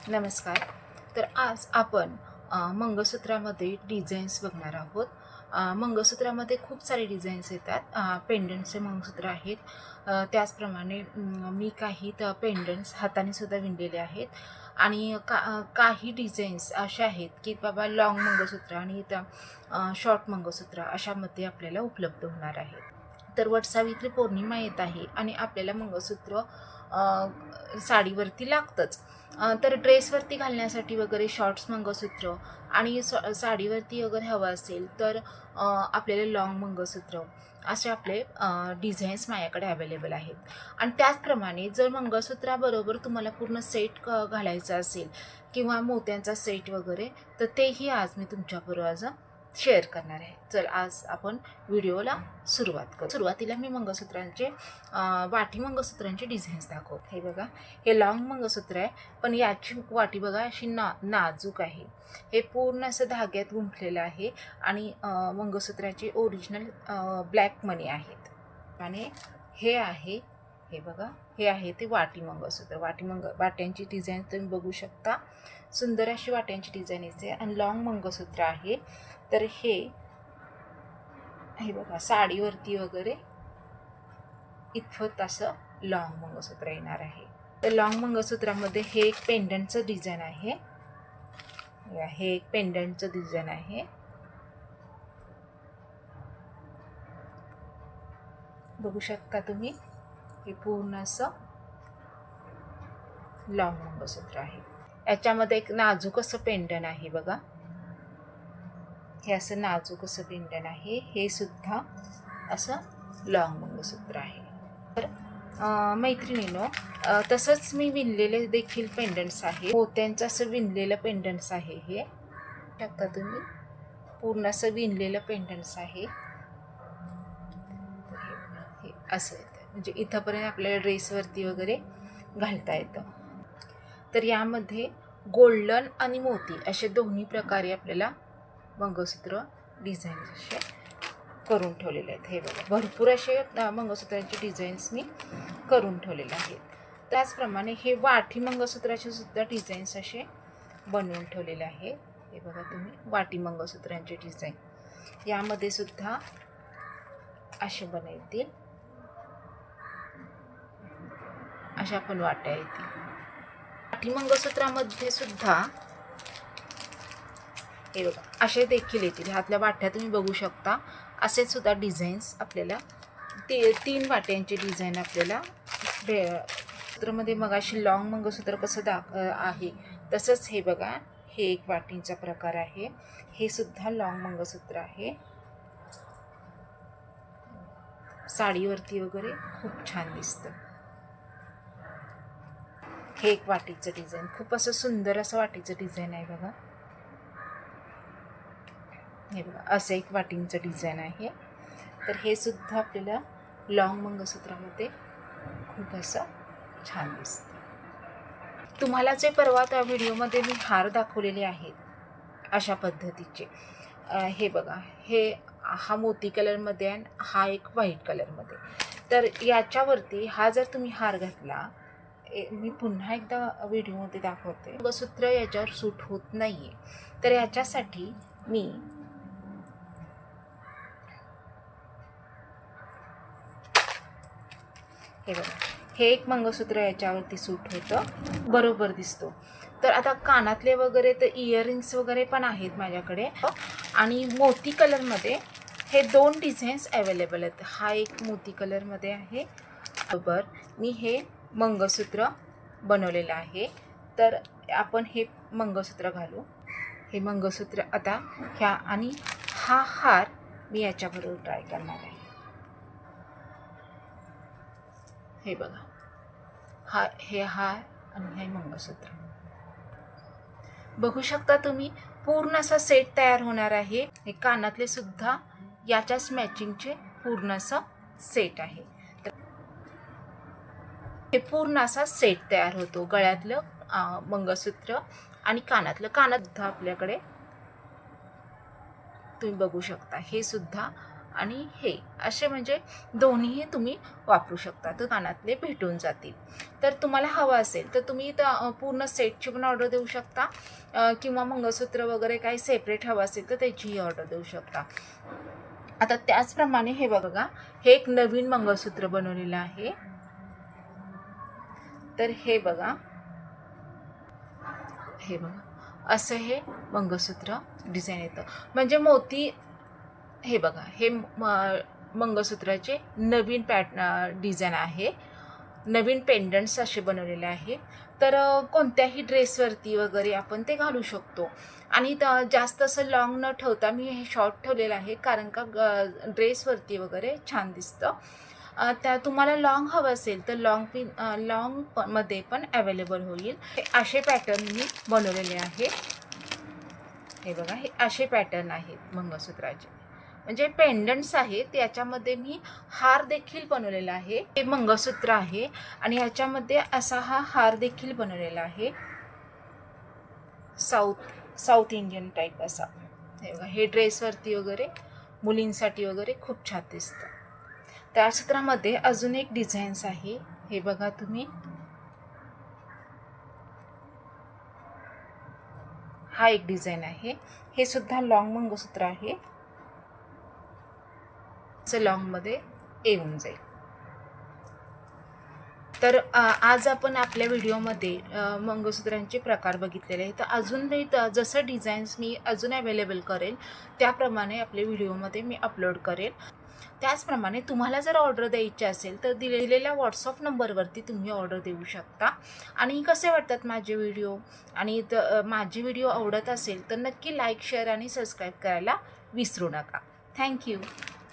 नमस्कार. तर आज आपण मंगळसूत्रामध्ये डिझाईन्स बघणार आहोत. मंगळसूत्रामध्ये खूप सारे डिझाईन्स येतात. पेंडंटचे मंगळसूत्र आहेत. त्याचप्रमाणे मी काही पेंडंट्स हाताने सुद्धा विणलेले आहेत आणि काही डिझाईन्स अशा आहेत की बाबा लाँग मंगळसूत्र आणि शॉर्ट मंगळसूत्र अशामध्ये आपल्याला उपलब्ध होणार आहेत. तर वटसावित्री पौर्णिमा येत आहे आणि आपल्याला मंगळसूत्र साडीवरती लागतंच. तर ड्रेसवरती घालण्यासाठी वगैरे शॉर्ट्स मंगळसूत्र आणि साडीवरती अगर हवं असेल तर आपल्याला लाँग मंगळसूत्र असे आपले डिझाईन्स माझ्याकडे अवेलेबल आहेत. आणि त्याचप्रमाणे जर मंगळसूत्राबरोबर तुम्हाला पूर्ण सेट घालायचा असेल किंवा मोत्यांचा सेट वगैरे, तर तेही आज मी तुमच्याबरोबर आज शेअर करणार आहे. चल आज आपण व्हिडिओला सुरुवात करू. सुरुवातीला मी मंगळसूत्रांचे वाटी मंगळसूत्रांचे डिझाईन्स दाखवते. हे बघा, हे लॉंग मंगळसूत्र आहे, पण याची वाटी बघा अशी नाजूक आहे. हे पूर्ण असं धाग्यात गुंफलेलं आहे आणि मंगळसूत्राचे ओरिजिनल ब्लॅक मणी आहेत. आणि हे आहे, हे बघा, हे आहे ते वाटी मंगळसूत्र. वाट्यांची डिझाईन तुम्ही बघू शकता. सुंदर अशी वाट्यांची डिझाईन येते आणि लॉंग मंगळसूत्र आहे. तर हे बघा, साडीवरती वगैरे इतपत असं लॉंग मंगळसूत्र येणार आहे. तर लॉंग मंगळसूत्रामध्ये हे एक पेंडंटचं डिझाईन आहे. हे एक पेंडंटचं डिझाईन आहे. बघू शकता तुम्ही, हे पूर्ण असं लॉंग मंगळसूत्र आहे. याच्यामध्ये एक नाजूक असं पेंडंट आहे बघा. हे असं नाजूक असं पेंडंट आहे. हे सुद्धा असं लॉंग मंगळसूत्र आहे. तर मैत्रिणींनो, तसंच मी विणलेले देखील पेंडंट्स आहे. मोत्यांचं असं विणलेलं पेंडंट्स आहे. हे बघता तुम्ही, पूर्ण असं विणलेलं पेंडंट्स आहे. हे असं येतं, म्हणजे इथंपर्यंत आपल्याला ड्रेसवरती वगैरे घालता येतं. तर यामध्ये गोल्डन आणि मोती असे दोन्ही प्रकारे आपल्याला मंगळसूत्र डिझाईन असे करून ठेवलेले आहेत. हे बघा, भरपूर असे मंगळसूत्रांचे डिझाईन्स मी करून ठेवलेले आहेत. त्याचप्रमाणे हे वाटी मंगळसूत्राचे सुद्धा डिझाईन्स असे बनवून ठेवलेले आहेत. हे बघा तुम्ही, वाटी मंगळसूत्रांचे डिझाईन यामध्ये सुद्धा असे बनवतील. अशा पण वाट्या येतील. वाटी मंगळसूत्रामध्ये सुद्धा हे बघा, असे देखील येतील. ह्यातल्या वाट्या तुम्ही बघू शकता. असे सुद्धा डिझाईन्स आपल्याला 3 वाट्यांचे डिझाईन आपल्याला सूत्रामध्ये मगाशी लॉंग मंगळसूत्र कसं आहे तसंच हे बघा, हे एक वाटींचा प्रकार आहे. हे सुद्धा लॉंग मंगळसूत्र आहे. साडीवरती वगैरे खूप छान दिसतं. हे एक वाटीचं डिझाईन, खूप असं सुंदर असं वाटीचं डिझाईन आहे बघा. हे बघा, असं एक वाटींचं डिझाईन आहे. तर हे सुद्धा आपल्याला लॉंग मंगळसूत्रामध्ये खूप असं छान दिसतं. तुम्हाला जे परवा त्या व्हिडिओमध्ये मी हार दाखवलेले आहेत अशा पद्धतीचे, हे बघा, हा मोती कलरमध्ये आहे, हा एक व्हाईट कलरमध्ये. तर याच्यावरती हा जर तुम्ही हार घातला, मी पुन्हा एकदा व्हिडिओमध्ये दाखवते, मंगळसूत्र याच्यावर सूट होत नाही आहे. तर याच्यासाठी मी हे बघा, हे एक मंगळसूत्र याच्यावरती सूट होतं, बरोबर दिसतो. तर आता कानातले वगैरे, तर इयरिंग्स वगैरे पण आहेत माझ्याकडे. आणि मोती कलरमध्ये हे 2 डिझाईन्स अवेलेबल आहेत. हा एक मोती कलरमध्ये आहे. बरोबर मी हे मंगळसूत्र बनवलेलं आहे. तर आपण हे मंगळसूत्र घालू. हे मंगळसूत्र आता ह्या आणि हा हार मी याच्याबरोबर ट्राय करणार आहे. हे बघा, हे हार आणि हे मंगळसूत्र बघू शकता तुम्ही. पूर्ण असा सेट तयार होणार आहे. हे कानातले सुद्धा याच्याच मॅचिंगचे पूर्ण असं सेट आहे. तर हे पूर्ण असा सेट तयार होतो. गळ्यातलं मंगळसूत्र आणि कानात सुद्धा आपल्याकडे तुम्ही बघू शकता. हे सुद्धा आणि हे असे म्हणजे दोन्हीही तुम्ही वापरू शकता, तर कानातले भेटून जातील. तर तुम्हाला हवं असेल तर तुम्ही पूर्ण सेटची पण ऑर्डर देऊ शकता, किंवा मंगळसूत्र वगैरे काही सेपरेट हवं असेल तर त्याचीही ऑर्डर देऊ शकता. आता त्याचप्रमाणे हे बघा, हे एक नवीन मंगळसूत्र बनवलेलं आहे. तर हे बघा असं हे मंगळसूत्र डिझाईन येतं. म्हणजे मोती, हे बघा हे मंगळसूत्राचे नवीन डिझाईन आहे. नवीन पेंडंट्स असे बनवलेले आहे. तर कोणत्याही ड्रेसवरती वगैरे आपण ते घालू शकतो. आणि जास्त असं लॉंग न ठेवता मी हे शॉर्ट ठेवलेलं आहे, कारण का ड्रेसवरती वगैरे छान दिसतं. त्या तुम्हाला लॉंग हवं असेल तर लॉंग मध्ये पण अवेलेबल होईल. हे असे पॅटर्न मी बनवलेले आहे. हे बघा, हे असे पॅटर्न आहेत मंगळसूत्राचे, म्हणजे पेंडंट्स आहेत. त्याच्यामध्ये मी हार देखील बनवलेला आहे. हे मंगळसूत्र आहे आणि ह्याच्यामध्ये असा हा हार देखील बनवलेला आहे, साऊथ इंडियन टाईप असा. हे बघा, हे ड्रेसवरती वगैरे मुलींसाठी वगैरे खूप छान दिसतं. त्या चित्रामध्ये अजून एक डिझाईन्स आहे. हे बघा तुम्ही, हा एक डिझाईन आहे. हे सुद्धा लॉंग मंगळसूत्र आहे, लॉंगमध्ये येऊन जाईल. तर आज आपण आपल्या व्हिडिओमध्ये मंगळसूत्रांचे प्रकार बघितलेले आहेत. तर अजूनही जसं डिझाईन्स मी अजून अवेलेबल करेल त्याप्रमाणे आपल्या व्हिडिओमध्ये मी अपलोड करेल. त्याचप्रमाणे तुम्हाला जर ऑर्डर द्यायची असेल तर दिलेल्या व्हॉट्सअप नंबरवरती तुम्ही ऑर्डर देऊ शकता. आणि कसे वाटतात माझे व्हिडिओ, आणि माझे व्हिडिओ आवडत असेल तर नक्की लाईक, शेअर आणि सबस्क्राईब करायला विसरू नका. थँक्यू.